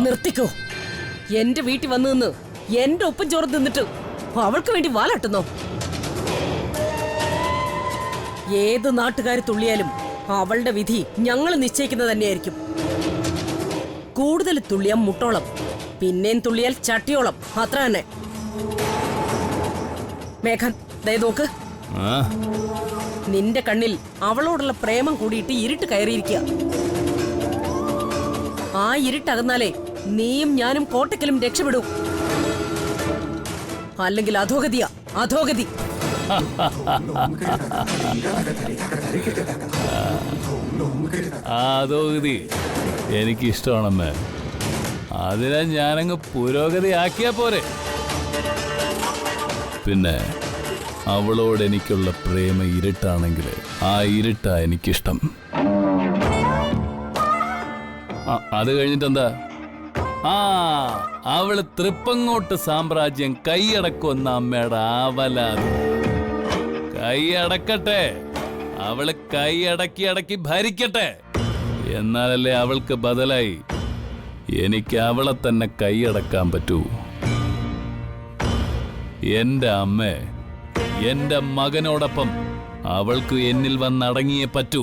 നിർത്തിക്കോ. എന്റെ വീട്ടിൽ വന്നു നിന്ന് എന്റെ ഒപ്പം ചോറ് തിന്നിട്ട് അവൾക്ക് വേണ്ടി വാലാട്ടുന്നോ? ഏത് നാട്ടുകാർ തുള്ളിയാലും അവളുടെ വിധി ഞങ്ങൾ നിശ്ചയിക്കുന്നത് തന്നെയായിരിക്കും. കൂടുതൽ തുള്ളിയാൽ മുട്ടോളം, പിന്നെയും തുള്ളിയാൽ ചട്ടിയോളം. അത്ര തന്നെ. മേഘൻ, ദേ നോക്ക്. നിന്റെ കണ്ണിൽ അവളോടുള്ള പ്രേമം കൂടിയിട്ട് ഇരുട്ട് കയറിയിരിക്കുക. ആ ഇരുട്ടകന്നാലേ നീയും ഞാനും കോട്ടയ്ക്കലും രക്ഷപ്പെടൂ. അല്ലെങ്കിൽ അധോഗതിയാ, അധോഗതി. അധോഗതി എനിക്കിഷ്ടമാണെന്ന്. അതിനെ ഞാനങ്ങ് പുരോഗതി ആക്കിയാ പോരെ. പിന്നെ അവളോട് എനിക്കുള്ള പ്രേമ ഇരുട്ടാണെങ്കിൽ ആ ഇരുട്ടാ എനിക്കിഷ്ടം. അത് കഴിഞ്ഞിട്ടെന്താ? അവള് തൃപ്പങ്ങോട്ട് സാമ്രാജ്യം കൈയടക്കുമെന്ന അമ്മയുടെ ആവലാതി. കൈയടക്കട്ടെ, അവള് കൈയടക്കി അടക്കി ഭരിക്കട്ടെ. എന്നാലല്ലേ അവൾക്ക് ബദലായി എനിക്ക് അവളെ തന്നെ കൈയടക്കാൻ പറ്റൂ. എന്റെ അമ്മ, എന്റെ മകനോടൊപ്പം അവൾക്ക് എന്നിൽ വന്നടങ്ങിയേ പറ്റൂ.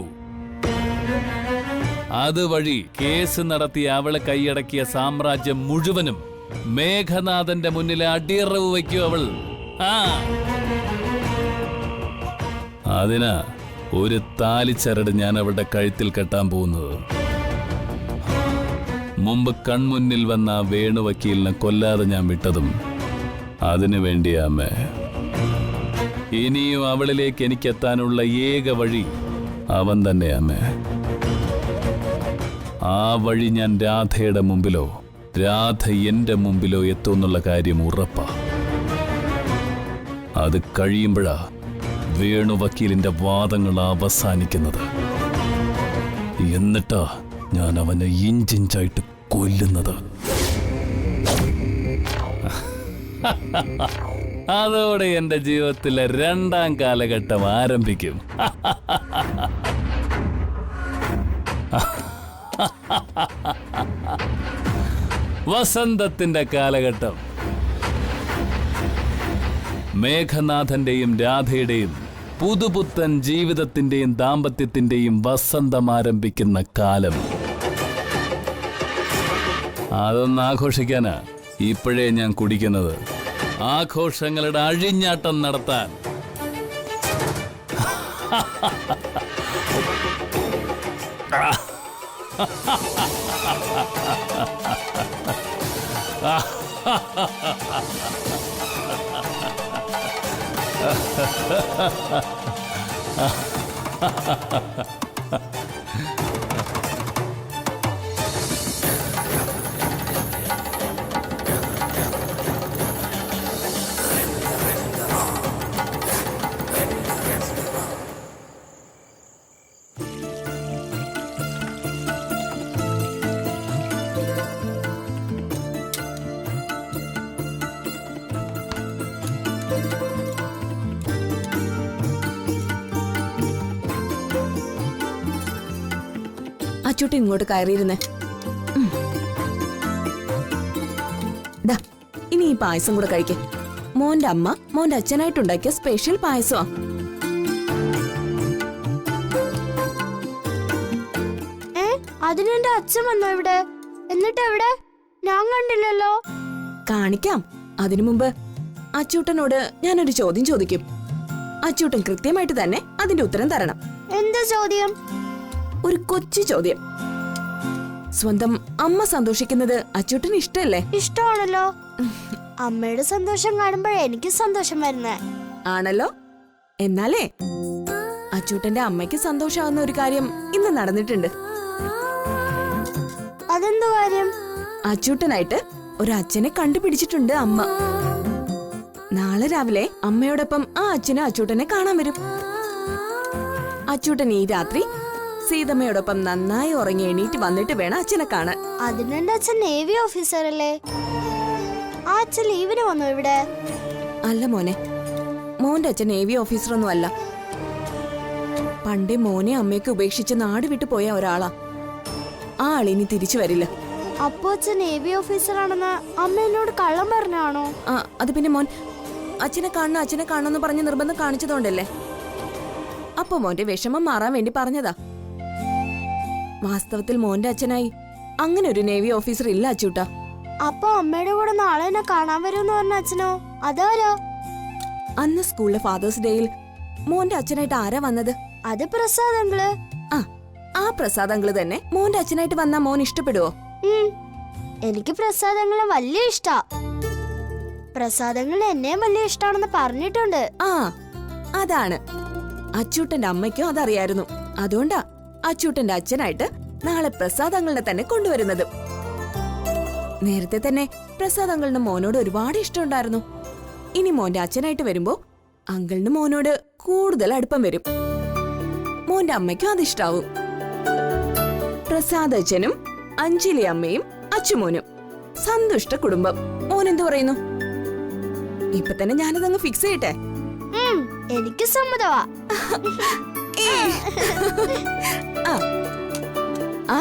അതുവഴി കേസ് നടത്തി അവളെ കൈയടക്കിയ സാമ്രാജ്യം മുഴുവനും മേഘനാഥന്റെ മുന്നിൽ അടിയറവ് വയ്ക്കൂ അവൾ. അതിനാ ഒരു താലിച്ചരട് ഞാൻ അവളുടെ കഴുത്തിൽ കെട്ടാൻ പോകുന്നത്. മുമ്പ് കൺമുന്നിൽ വന്ന ആ വേണുവക്കീലിനെ കൊല്ലാതെ ഞാൻ വിട്ടതും അതിനു വേണ്ടിയാമേ. ഇനിയും അവളിലേക്ക് എനിക്കെത്താനുള്ള ഏക വഴി അവൻ തന്നെയാമേ. ആ വഴി ഞാൻ രാധയുടെ മുമ്പിലോ രാധ എന്റെ മുമ്പിലോ എത്തുമെന്നുള്ള കാര്യം ഉറപ്പാ. അത് കഴിയുമ്പോഴാ വേണുവക്കീലിന്റെ വാദങ്ങൾ അവസാനിക്കുന്നത്. എന്നിട്ടാ ഞാൻ അവനെ ഇഞ്ചിഞ്ചായിട്ട് കൊല്ലുന്നത്. അതോടെ എന്റെ ജീവിതത്തിലെ രണ്ടാം കാലഘട്ടം ആരംഭിക്കും. വസന്തത്തിന്റെ കാലഘട്ടം. മേഘനാഥന്റെയും രാധയുടെയും പുതുപുത്തൻ ജീവിതത്തിന്റെയും ദാമ്പത്യത്തിന്റെയും വസന്തം ആരംഭിക്കുന്ന കാലം. അതൊന്ന് ആഘോഷിക്കാനാ ഇപ്പോഴേ ഞാൻ കുടിക്കുന്നത്. ആഘോഷങ്ങളുടെ അഴിഞ്ഞാട്ടം നടത്താൻ. അച്ചൂട്ടി ഇങ്ങോട്ട് കയറിയിരുന്നേ. ഇനി ഈ പായസം കൂടെ കഴിക്കേ. മോന്റെ അമ്മ മോന്റെ അച്ഛനായിട്ടുണ്ടാക്കിയ സ്പെഷ്യൽ പായസമാ. അതിനെന്റെ അച്ഛൻ വന്നോ ഇവിടെ? എന്നിട്ട് എവിടെ? ഞാൻ കണ്ടില്ലല്ലോ. കാണിക്കാം. അതിനു മുമ്പ് അച്ചൂട്ടനോട് ഞാനൊരു ചോദ്യം ചോദിക്കും. അച്ചൂട്ടൻ കൃത്യമായിട്ട് തന്നെ അതിന്റെ ഉത്തരം തരണം. എന്താ ചോദ്യം? ഒരു കൊച്ചു ചോദ്യം. സ്വന്തം അമ്മ സന്തോഷിക്കുന്നത് അച്ചൂട്ടന് ഇഷ്ടല്ലേ? ഇഷ്ടമാണല്ലോ. അമ്മയുടെ സന്തോഷം കാണുമ്പോഴേ എനിക്ക് സന്തോഷം വരുന്നേ. ആണല്ലോ. എന്നാലേ അച്ചൂട്ടന്റെ അമ്മയ്ക്ക് സന്തോഷാവുന്ന ഒരു കാര്യം ഇന്ന് നടന്നിട്ടുണ്ട്. അതെന്തു കാര്യം? അച്ചൂട്ടനായിട്ട് ഒരു അച്ഛനെ കണ്ടുപിടിച്ചിട്ടുണ്ട് അമ്മ. നാളെ രാവിലെ അമ്മയോടൊപ്പം ആ അച്ഛനും അച്ചൂട്ടനെ കാണാൻ വരും. അച്ചൂട്ടൻ ഈ രാത്രി സീതമ്മയോടൊപ്പം നന്നായി ഉറങ്ങി എണീറ്റ് വന്നിട്ട് വേണം അച്ഛനെ കാണാൻ. അതിനെന്റെ അച്ഛൻ നേവി ഓഫീസർ അല്ലേ? ആ അച്ഛൻ ലീവിന് വന്നു ഇവിടെ? അല്ല മോനെ, മോന്റെ അച്ഛൻ നേവി ഓഫീസറൊന്നും അല്ല. പണ്ടേ മോനെ അമ്മയൊക്കെ ഉപേക്ഷിച്ച് നാട് വിട്ടു പോയ ഒരാളാ. ആ ആളിനി തിരിച്ചു വരില്ല. അപ്പോ അച്ഛൻ നേവി ഓഫീസറാണെന്ന് അമ്മ എന്നോട് കള്ളം പറഞ്ഞാണോ? ആ അത് പിന്നെ മോൻ അച്ഛനെ കാണണമെന്ന് പറഞ്ഞ് നിർബന്ധം കാണിച്ചതുകൊണ്ടല്ലേ. അപ്പൊ മോന്റെ വിഷമം മാറാൻ വേണ്ടി പറഞ്ഞതാ. വാസ്തവത്തിൽ മോന്റെ അച്ഛനായി അങ്ങനെ ഒരു നേവി ഓഫീസർ ഇല്ല അച്ചൂട്ടാ. അപ്പൊ അമ്മയുടെ കൂടെ നാളെ എന്നെ കാണാൻ വരുമെന്ന് പറഞ്ഞ അച്ഛനോ? അതാരോ? അന്ന് സ്കൂളിലെ ഫാദേഴ്സ് ഡേയിൽ മോന്റെ അച്ഛനായിട്ട് ആരാ വന്നത്? അത് പ്രസാദ് അങ്കിള്. ആ പ്രസാദ് അങ്കിള് തന്നെ മോന്റെ അച്ഛനായിട്ട് വന്നാ മോൻ ഇഷ്ടപ്പെടുവോ? എനിക്ക് പ്രസാദ് അങ്കിളെ വലിയ ഇഷ്ടാ. പ്രസാദ് അങ്കിള് എന്നെയും വലിയ ഇഷ്ടാണെന്ന് പറഞ്ഞിട്ടുണ്ട്. ആ അതാണ്. അച്ചൂട്ടന്റെ അമ്മയ്ക്കും അതറിയായിരുന്നു. അതുകൊണ്ടാ അച്ചൂട്ടന്റെ അച്ഛനായിട്ട് നാളെ പ്രസാദ് അങ്കിളിനെ തന്നെ കൊണ്ടുവരുന്നത്. നേരത്തെ തന്നെ പ്രസാദ് അങ്കിളിന് മോനോട് ഒരുപാട് ഇഷ്ടമുണ്ടായിരുന്നു. ഇനി മോന്റെ അച്ഛനായിട്ട് വരുമ്പോ അങ്കിളിന് മോനോട് കൂടുതൽ അടുപ്പം വരും. മോന്റെ അമ്മയ്ക്കും അതിഷ്ടാവും. പ്രസാദ് അച്ഛനും അഞ്ജലി അമ്മയും അച്ചുമോനും സന്തുഷ്ട കുടുംബം. മോൻ എന്തു പറയുന്നു? ഇപ്പൊ തന്നെ ഞാനതങ്ങ് ഫിക്സ് ചെയ്യട്ടെ. എനിക്ക് സമ്മതമാ. ആ ആ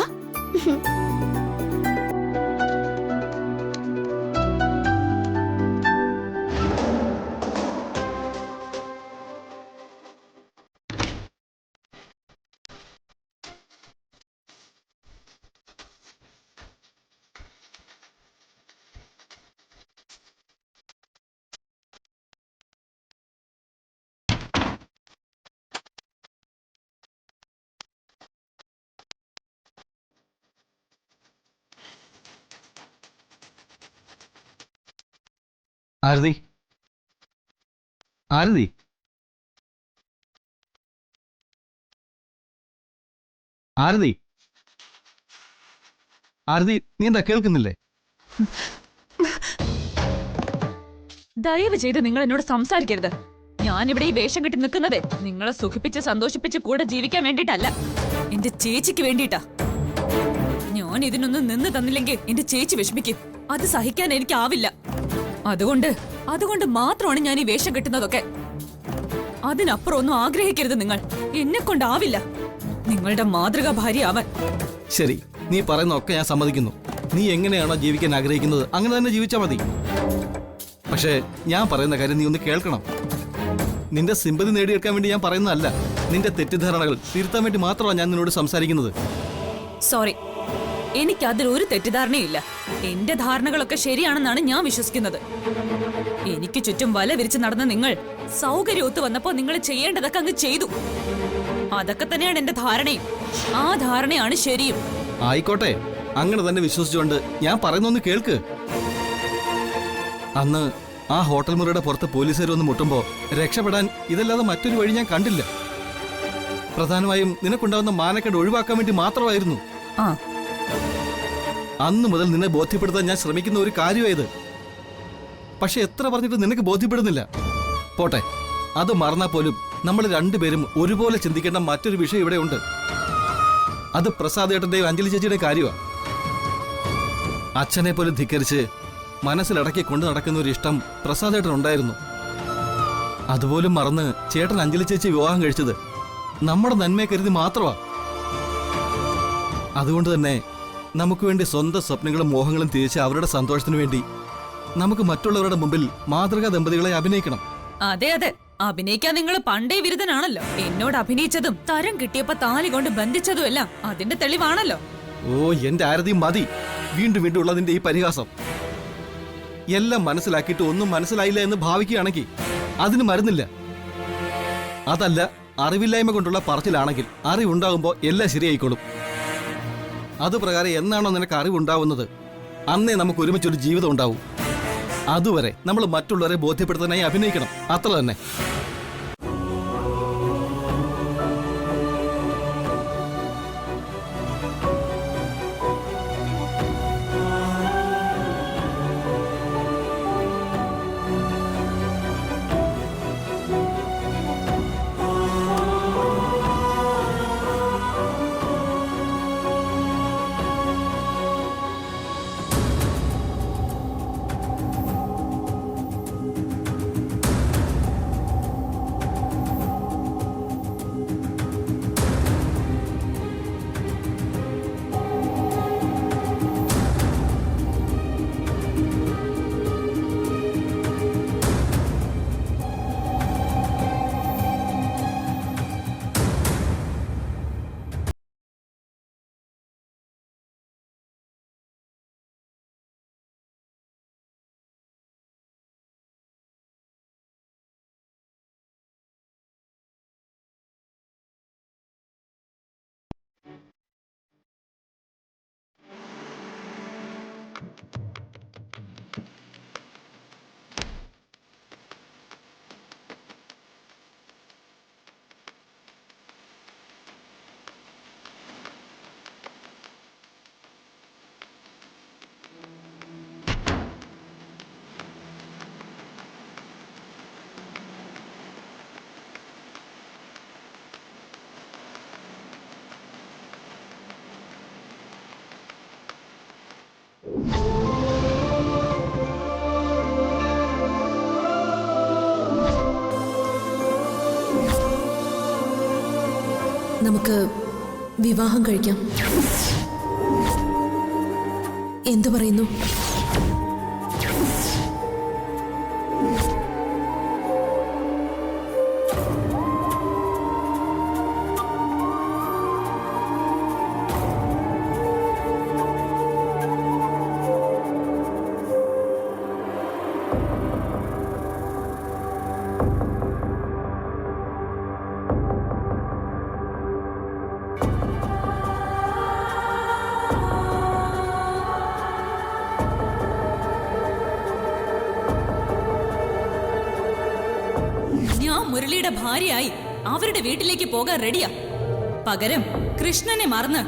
ആരതി ആരതി ആരതി ആരതി നീ എന്താ കേൾക്കുന്നില്ലേ? ദയവ് ചെയ്ത് നിങ്ങൾ എന്നോട് സംസാരിക്കരുത്. ഞാനിവിടെ ഈ വേഷം കെട്ടി നിൽക്കുന്നതേ നിങ്ങളെ സുഖിപ്പിച്ച് സന്തോഷിപ്പിച്ച് കൂടെ ജീവിക്കാൻ വേണ്ടിട്ടല്ല, എന്റെ ചേച്ചിക്ക് വേണ്ടിട്ടാ. ഞാൻ ഇതിനൊന്നും നിന്ന് തന്നില്ലെങ്കിൽ എന്റെ ചേച്ചി വിഷമിക്കും. അത് സഹിക്കാൻ എനിക്കാവില്ല. അതുകൊണ്ട് മാത്രമാണ് ഞാൻ ഈ വേഷം കെട്ടുന്നതൊക്കെ. അതിനപ്പുറം ഒന്നും ആഗ്രഹിക്കരുത് നിങ്ങൾ. എന്നെ കൊണ്ടാവില്ല നിങ്ങളുടെ മാതൃകാ ഭാര്യ ആവാൻ. ശരി, നീ പറയുന്നതൊക്കെ ഞാൻ സമ്മതിക്കുന്നു. നീ എങ്ങനെയാണോ ജീവിക്കാൻ ആഗ്രഹിക്കുന്നത് അങ്ങനെ തന്നെ ജീവിച്ചാൽ മതി. പക്ഷേ ഞാൻ പറയുന്ന കാര്യം നീ ഒന്ന് കേൾക്കണം. നിന്റെ സിമ്പതി നേടിയെടുക്കാൻ വേണ്ടി ഞാൻ പറയുന്നതല്ല. നിന്റെ തെറ്റിദ്ധാരണകൾ തിരുത്താൻ വേണ്ടി മാത്രമാണ് ഞാൻ നിന്നോട് സംസാരിക്കുന്നത്. സോറി, എനിക്ക് അതിലൊരു തെറ്റിദ്ധാരണയില്ല. എന്റെ ധാരണകളൊക്കെ ശരിയാണെന്നാണ് ഞാൻ വിശ്വസിക്കുന്നത്. എനിക്ക് ചുറ്റും വല വിരിച്ച് നടന്ന നിങ്ങൾ സൗകര്യമൊത്ത് വന്നപ്പോ നിങ്ങൾ ചെയ്യേണ്ടതൊക്കെ അങ്ങ് ചെയ്തു. അതൊക്കെ തന്നെയാണ് എന്റെ ധാരണയും. ആ ധാരണയാണ് ശരിയും. ആയിക്കോട്ടെ, അങ്ങനെ തന്നെ വിശ്വസിച്ചുകൊണ്ട് ഞാൻ പറയുന്നൊന്ന് കേൾക്ക്. അന്ന് ആ ഹോട്ടൽ മുറിയുടെ പുറത്ത് പോലീസുകാർ വന്ന് മുട്ടുമ്പോ രക്ഷപ്പെടാൻ ഇതല്ലാതെ മറ്റൊരു വഴി ഞാൻ കണ്ടില്ല. പ്രധാനമായും നിനക്കുണ്ടാവുന്ന മാനക്കേട് ഒഴിവാക്കാൻ വേണ്ടി മാത്രമായിരുന്നു. ആ അന്ന് മുതൽ നിന്നെ ബോധ്യപ്പെടുത്താൻ ഞാൻ ശ്രമിക്കുന്ന ഒരു കാര്യമായത്. പക്ഷെ എത്ര പറഞ്ഞിട്ട് നിനക്ക് ബോധ്യപ്പെടുന്നില്ല. പോട്ടെ, അത് മറന്നാൽ പോലും നമ്മൾ രണ്ടുപേരും ഒരുപോലെ ചിന്തിക്കേണ്ട മറ്റൊരു വിഷയം ഇവിടെ ഉണ്ട്. അത് പ്രസാദ് ഏട്ടന്റെയും അഞ്ജലി ചേച്ചിയുടെയും കാര്യമാണ്. അച്ഛനെ പോലും ധിക്കരിച്ച് മനസ്സിലടക്കി കൊണ്ടു നടക്കുന്ന ഒരു ഇഷ്ടം പ്രസാദ് ഏട്ടൻ ഉണ്ടായിരുന്നു. അതുപോലും മറന്ന് ചേട്ടൻ അഞ്ജലി ചേച്ചി വിവാഹം കഴിച്ചത് നമ്മുടെ നന്മയെ കരുതി മാത്രമാ. അതുകൊണ്ട് തന്നെ നമുക്ക് വേണ്ടി സ്വന്തം സ്വപ്നങ്ങളും മോഹങ്ങളും തിരിച്ച് അവരുടെ സന്തോഷത്തിനു വേണ്ടി നമുക്ക് മറ്റുള്ളവരുടെ മുമ്പിൽ മാതൃകാ ദമ്പതികളെ അഭിനയിക്കണം. അതെ അതെ, അഭിനയിക്കാൻ നിങ്ങൾ പണ്ടേ വിരുദ്ധനാണല്ലോ. എന്നോട് അഭിനയിച്ചതും തരം കിട്ടിയപ്പോ താലി കൊണ്ട് ബന്ധിച്ചതും എല്ലാം അതിന്റെ തെളിവാണല്ലോ. ഓ എന്റെ ആരതി, മതി വീണ്ടും വീണ്ടും ഉള്ളതിന്റെ ഈ പരിഹാസം. എല്ലാം മനസ്സിലാക്കിയിട്ട് ഒന്നും മനസ്സിലായില്ല എന്ന് ഭാവിക്കുകയാണെങ്കിൽ അതിന് മരുന്നില്ല. അതല്ല, അറിവില്ലായ്മ കൊണ്ടുള്ള പറച്ചിലാണെങ്കിൽ അറിവുണ്ടാകുമ്പോൾ എല്ലാം ശരിയായിക്കോളും. അതുപ്രകാരം എന്നാണോ നിനക്ക് അറിവുണ്ടാവുന്നത് അന്നേ നമുക്ക് ഒരുമിച്ചൊരു ജീവിതം ഉണ്ടാവും. അതുവരെ നമ്മൾ മറ്റുള്ളവരെ ബോധ്യപ്പെടുത്താനായി അഭിനയിക്കണം, അത്ര തന്നെ. നമുക്ക് വിവാഹം കഴിക്കാം. എന്തു പറയുന്നു? ഞാൻ മുരളിയുടെ ഭാര്യയായി അവരുടെ വീട്ടിലേക്ക് പോകാൻ റെഡിയാ. പകരം കൃഷ്ണനെ മറന്ന്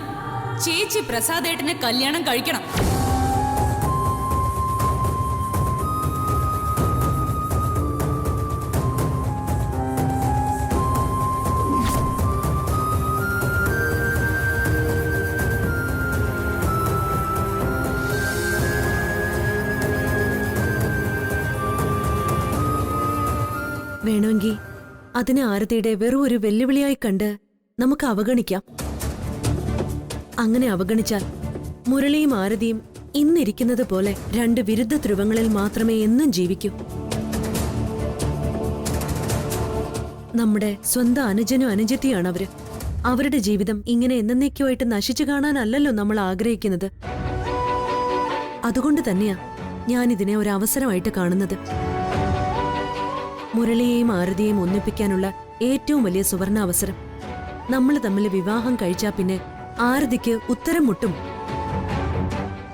ചേച്ചി പ്രസാദേട്ടനെ കല്യാണം കഴിക്കണം. വേണമെങ്കിൽ അതിനെ ആരതിയുടെ വെറും ഒരു വെല്ലുവിളിയായി കണ്ട് നമുക്ക് അവഗണിക്കാം. അങ്ങനെ അവഗണിച്ചാൽ മുരളിയും ആരതിയും ഇന്നിരിക്കുന്നത് പോലെ രണ്ട് വിരുദ്ധ ധ്രുവങ്ങളിൽ മാത്രമേ എന്നും ജീവിക്കൂ. നമ്മുടെ സ്വന്തം അനുജനും അനുജത്തിയാണ് അവര്. അവരുടെ ജീവിതം ഇങ്ങനെ എന്നേക്കുമായിട്ട് നശിച്ചു കാണാനല്ലല്ലോ നമ്മൾ ആഗ്രഹിക്കുന്നത്. അതുകൊണ്ട് തന്നെയാ ഞാനിതിനെ ഒരു അവസരമായിട്ട് കാണുന്നത്. മുരളിയെയും ആരതിയെയും ഒന്നിപ്പിക്കാനുള്ള ഏറ്റവും വലിയ സുവർണാവസരം. നമ്മൾ തമ്മിൽ വിവാഹം കഴിച്ചാ പിന്നെ ആരതിക്ക് ഉത്തരം മുട്ടും.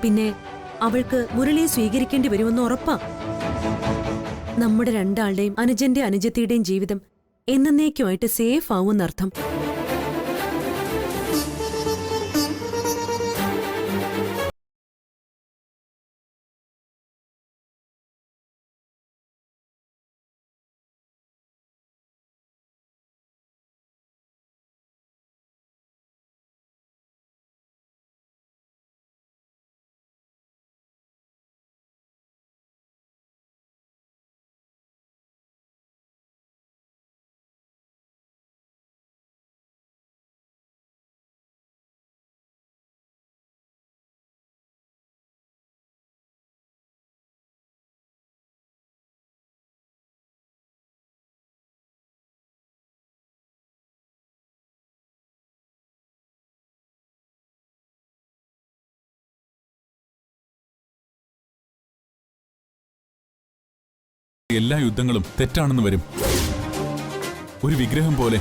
പിന്നെ അവൾക്ക് മുരളിയെ സ്വീകരിക്കേണ്ടി വരുമെന്ന് ഉറപ്പാ. നമ്മുടെ രണ്ടാളുടെയും അനുജന്റെ അനുജത്തിയുടെയും ജീവിതം എന്നേക്കുമായിട്ട് സേഫ് ആവുമെന്നർത്ഥം. എല്ലാ യുദ്ധങ്ങളും തെറ്റാണെന്ന് വരും. ഒരു വിഗ്രഹം പോലെ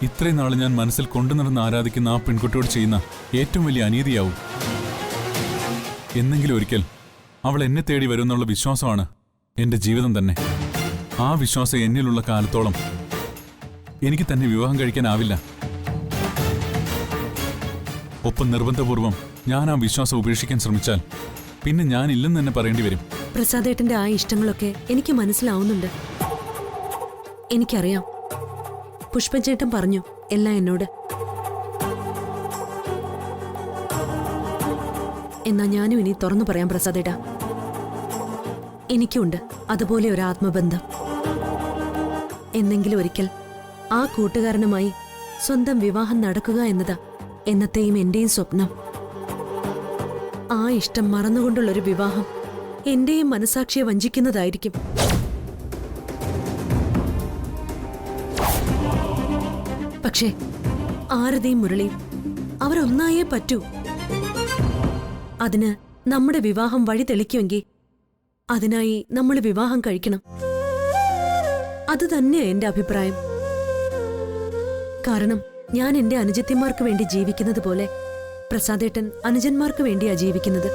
ഇത്രയും നാൾ ഞാൻ മനസ്സിൽ കൊണ്ടുനടന്ന് ആരാധിക്കുന്ന ആ പെൺകുട്ടിയോട് ചെയ്യുന്ന ഏറ്റവും വലിയ അനീതിയാവും. എന്നെങ്കിലും ഒരിക്കൽ അവൾ എന്നെ തേടി വരുമെന്നുള്ള വിശ്വാസമാണ് എന്റെ ജീവിതം തന്നെ. ആ വിശ്വാസം എന്നിലുള്ള കാലത്തോളം എനിക്ക് തന്നെ വിവാഹം കഴിക്കാനാവില്ല. ഒപ്പം നിർബന്ധപൂർവം ഞാൻ ആ വിശ്വാസം ഉപേക്ഷിക്കാൻ ശ്രമിച്ചാൽ പിന്നെ ഞാനില്ലെന്ന് തന്നെ പറയേണ്ടി വരും. പ്രസാദേട്ടന്റെ ആ ഇഷ്ടങ്ങളൊക്കെ എനിക്ക് മനസ്സിലാവുന്നുണ്ട്. എനിക്കറിയാം. പുഷ്പചേട്ടൻ പറഞ്ഞു എല്ലാം എന്നോട്. എന്നാ ഞാനും ഇനി തുറന്നു പറയാം പ്രസാദേട്ട. എനിക്കുണ്ട് അതുപോലെ ഒരു ആത്മബന്ധം. എന്നെങ്കിലും ഒരിക്കൽ ആ കൂട്ടുകാരനുമായി സ്വന്തം വിവാഹം നടക്കുക എന്നതാ എന്നത്തെയും എന്റെയും സ്വപ്നം. ആ ഇഷ്ടം മറന്നുകൊണ്ടുള്ളൊരു വിവാഹം എന്റെയും മനസാക്ഷിയെ വഞ്ചിക്കുന്നതായിരിക്കും. പക്ഷേ ആരതിയും മുരളിയും അവരൊന്നായേ പറ്റൂ. അതിന് നമ്മുടെ വിവാഹം വഴി തെളിക്കുമെങ്കിൽ അതിനായി നമ്മൾ വിവാഹം കഴിക്കണം. അത് തന്നെയാ എന്റെ അഭിപ്രായം. കാരണം ഞാൻ എന്റെ അനുജത്തിമാർക്ക് വേണ്ടി ജീവിക്കുന്നത് പോലെ പ്രസാദേട്ടൻ അനുജന്മാർക്ക് വേണ്ടിയാ ജീവിക്കുന്നത്.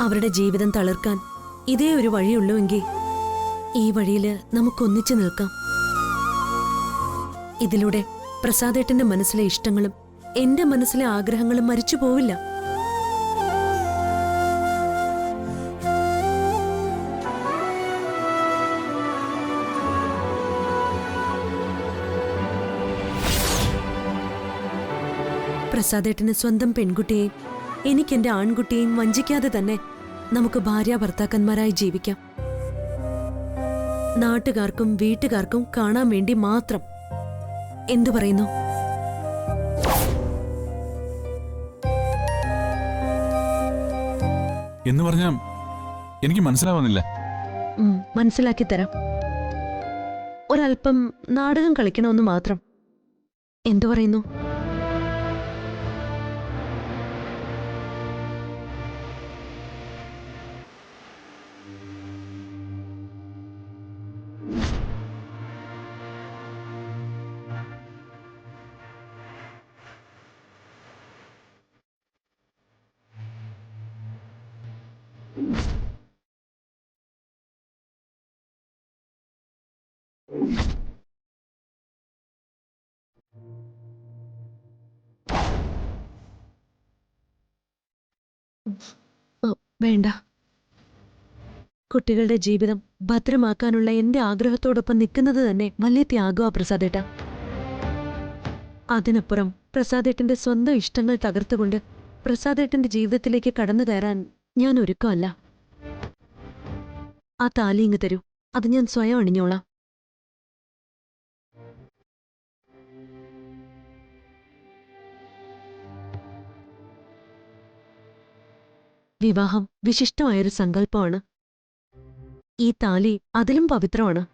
അവരുടെ ജീവിതം തളിർക്കാൻ ഇതേ ഒരു വഴിയുള്ളൂവെങ്കിൽ ഈ വഴിയിൽ നമുക്കൊന്നിച്ചു നിൽക്കാം. ഇതിലൂടെ പ്രസാദേട്ടന്റെ മനസ്സിലെ ഇഷ്ടങ്ങളും എന്റെ മനസ്സിലെ ആഗ്രഹങ്ങളും മരിച്ചു പോവില്ല. പ്രസാദേട്ടന് സ്വന്തം പെൺകുട്ടിയെയും എനിക്കെന്റെ ആൺകുട്ടിയെയും വഞ്ചിക്കാതെ തന്നെ നമുക്ക് ഭാര്യ ഭർത്താക്കന്മാരായി ജീവിക്കാം. നാട്ടുകാർക്കും വീട്ടുകാർക്കും കാണാൻ വേണ്ടി മാത്രം. എന്തു പറയുന്നു? എന്ന് പറഞ്ഞാ എനിക്ക് മനസ്സിലാവുന്നില്ല. മനസ്സിലാക്കി തരാം. ഒരല്പം നാടകം കളിക്കണമെന്ന് മാത്രം. എന്തു പറയുന്നു? വേണ്ട. കുട്ടികളുടെ ജീവിതം ഭദ്രമാക്കാനുള്ള എന്റെ ആഗ്രഹത്തോടൊപ്പം നിൽക്കുന്നത് തന്നെ വലിയ ത്യാഗമാ പ്രസാദേട്ട. അതിനപ്പുറം പ്രസാദേട്ടന്റെ സ്വന്തം ഇഷ്ടങ്ങൾ തകർത്തുകൊണ്ട് പ്രസാദേട്ടന്റെ ജീവിതത്തിലേക്ക് കടന്നു കയറാൻ ഞാൻ ഒരുക്കമല്ല. ആ താലി ഇങ്ങ് തരൂ, അത് ഞാൻ സ്വയം അണിഞ്ഞോളാം. വിവാഹം വിശിഷ്ടമായൊരു സങ്കല്പമാണ്. ഈ താലി അതിലും പവിത്രമാണ്.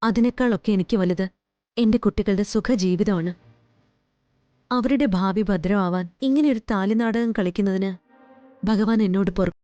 അതിനേക്കാളൊക്കെ എനിക്ക് വലുത് എന്റെ കുട്ടികളുടെ സുഖജീവിതമാണ്. അവരുടെ ഭാവി ഭദ്രമാവാൻ ഇങ്ങനെയൊരു താലി നാടകം കളിക്കുന്നതിന് ഭഗവാൻ എന്നോട് പൊറുക്കും.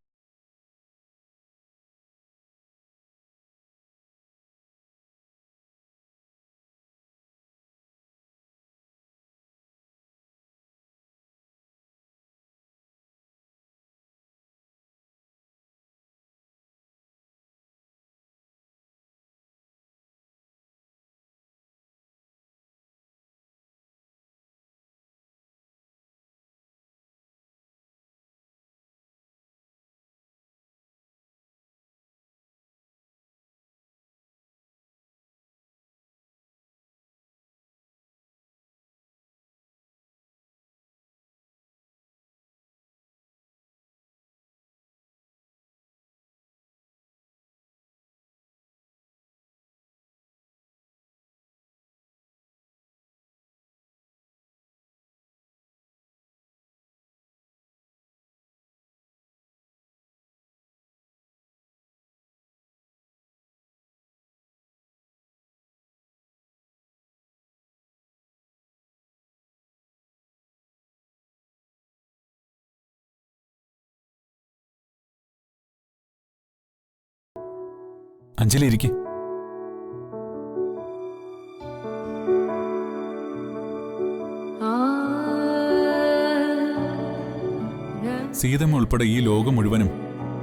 അഞ്ജലി ഇരിക്കെ. സീതമ്മ ഉൾപ്പെടെ ഈ ലോകം മുഴുവനും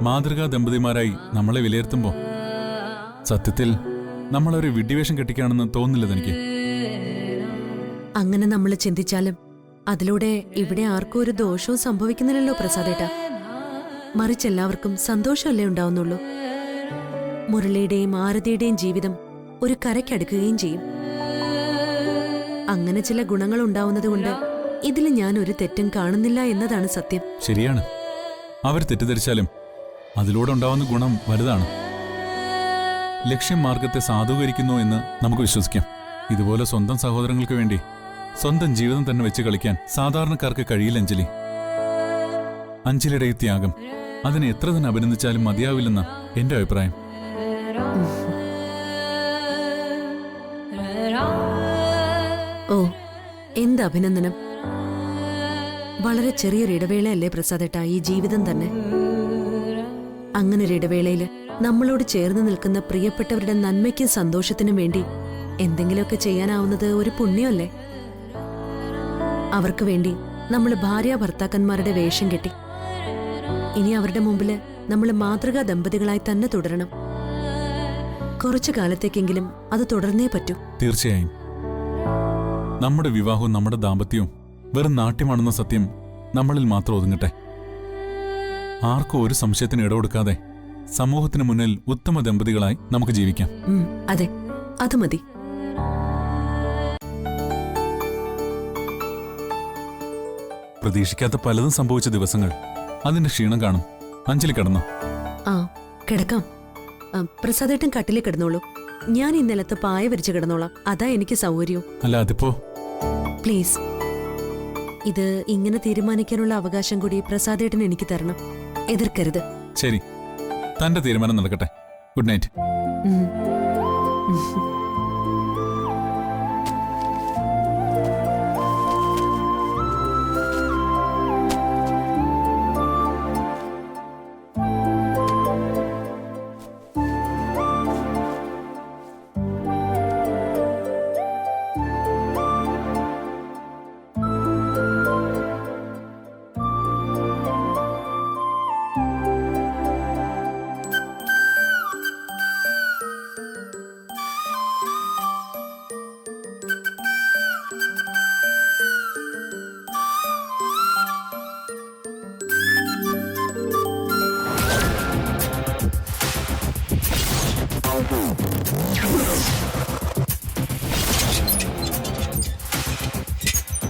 മാതൃകാ ദമ്പതിമാരായി നമ്മളെ വിലയിരുത്തുമ്പോ സത്യത്തിൽ നമ്മളൊരു വിഡ്ഢിവേഷം കെട്ടിക്കാണെന്ന് തോന്നില്ലതെനിക്ക്. അങ്ങനെ നമ്മൾ ചിന്തിച്ചാലും അതിലൂടെ ഇവിടെ ആർക്കും ഒരു ദോഷവും സംഭവിക്കുന്നില്ലല്ലോ പ്രസാദേട്ട. മറിച്ചെല്ലാവർക്കും സന്തോഷമല്ലേ ഉണ്ടാവുന്നുള്ളൂ. മുരളിയുടെയും ആരതിയുടെയും ജീവിതം ഒരു കരയ്ക്കടുക്കുകയും ചെയ്യും. അങ്ങനെ ചില ഗുണങ്ങൾ ഉണ്ടാവുന്നതുകൊണ്ട് ഇതിൽ ഞാൻ ഒരു തെറ്റും കാണുന്നില്ല എന്നതാണ് സത്യം. ശരിയാണ്. അവർ തെറ്റിദ്ധരിച്ചാലും അതിലൂടെ ഉണ്ടാവുന്ന ഗുണം വലുതാണ്. ലക്ഷ്യം മാർഗത്തെ സാധൂകരിക്കുന്നു എന്ന് നമുക്ക് വിശ്വസിക്കാം. ഇതുപോലെ സ്വന്തം സഹോദരങ്ങൾക്ക് വേണ്ടി സ്വന്തം ജീവിതം തന്നെ വെച്ച് കളിക്കാൻ സാധാരണക്കാർക്ക് കഴിയില്ല അഞ്ജലി. അഞ്ജലിയുടെ ഈ ത്യാഗം അതിനെ എത്ര തന്നെ അഭിനന്ദിച്ചാലും മതിയാവില്ലെന്ന എന്റെ അഭിപ്രായം. ഓ, എന്ത് അഭിനന്ദനം. വളരെ ചെറിയൊരു ഇടവേളയല്ലേ പ്രസാദേട്ട ഈ ജീവിതം തന്നെ. അങ്ങനൊരു ഇടവേളയില് നമ്മളോട് ചേർന്ന് നിൽക്കുന്ന പ്രിയപ്പെട്ടവരുടെ നന്മയ്ക്കും സന്തോഷത്തിനും വേണ്ടി എന്തെങ്കിലുമൊക്കെ ചെയ്യാനാവുന്നത് ഒരു പുണ്യമല്ലേ? അവർക്ക് വേണ്ടി നമ്മൾ ഭാര്യ ഭർത്താക്കന്മാരുടെ വേഷം കെട്ടി. ഇനി അവരുടെ മുമ്പില് നമ്മൾ മാതൃകാ ദമ്പതികളായി തന്നെ തുടരണം. കുറച്ചു കാലത്തേക്കെങ്കിലും അത് തുടർന്നേ പറ്റൂ. തീർച്ചയായും. നമ്മുടെ വിവാഹവും നമ്മുടെ ദാമ്പത്യവും വെറും നാട്യമാണെന്ന സത്യം നമ്മളിൽ മാത്രം ഒതുങ്ങട്ടെ. ആർക്കും ഒരു സംശയത്തിന് ഇടകൊടുക്കാതെ സമൂഹത്തിന് മുന്നിൽ ഉത്തമ ദമ്പതികളായി നമുക്ക് ജീവിക്കാം. അതെ, അത് മതി. പ്രതീക്ഷിക്കാത്ത പലതും സംഭവിച്ച ദിവസങ്ങൾ. അതിന്റെ ക്ഷീണം കാണും. അഞ്ജലി കിടന്നു. ആ, കിടക്കാം. പ്രസാദേട്ടൻ കട്ടിലേ കിടന്നോളൂ. ഞാൻ ഈ നിലത്ത് പായ വിരിച്ചു കിടന്നോളാം. അതാ എനിക്ക് സൗകര്യവും. അല്ല അതിപ്പോ പ്ലീസ്, ഇത് ഇങ്ങനെ തീരുമാനിക്കാനുള്ള അവകാശം കൂടി പ്രസാദേട്ടന് എനിക്ക് തരണം. എതിർക്കരുത്. ശരി, തന്റെ തീരുമാനം നടക്കട്ടെ. Good night. ഉം.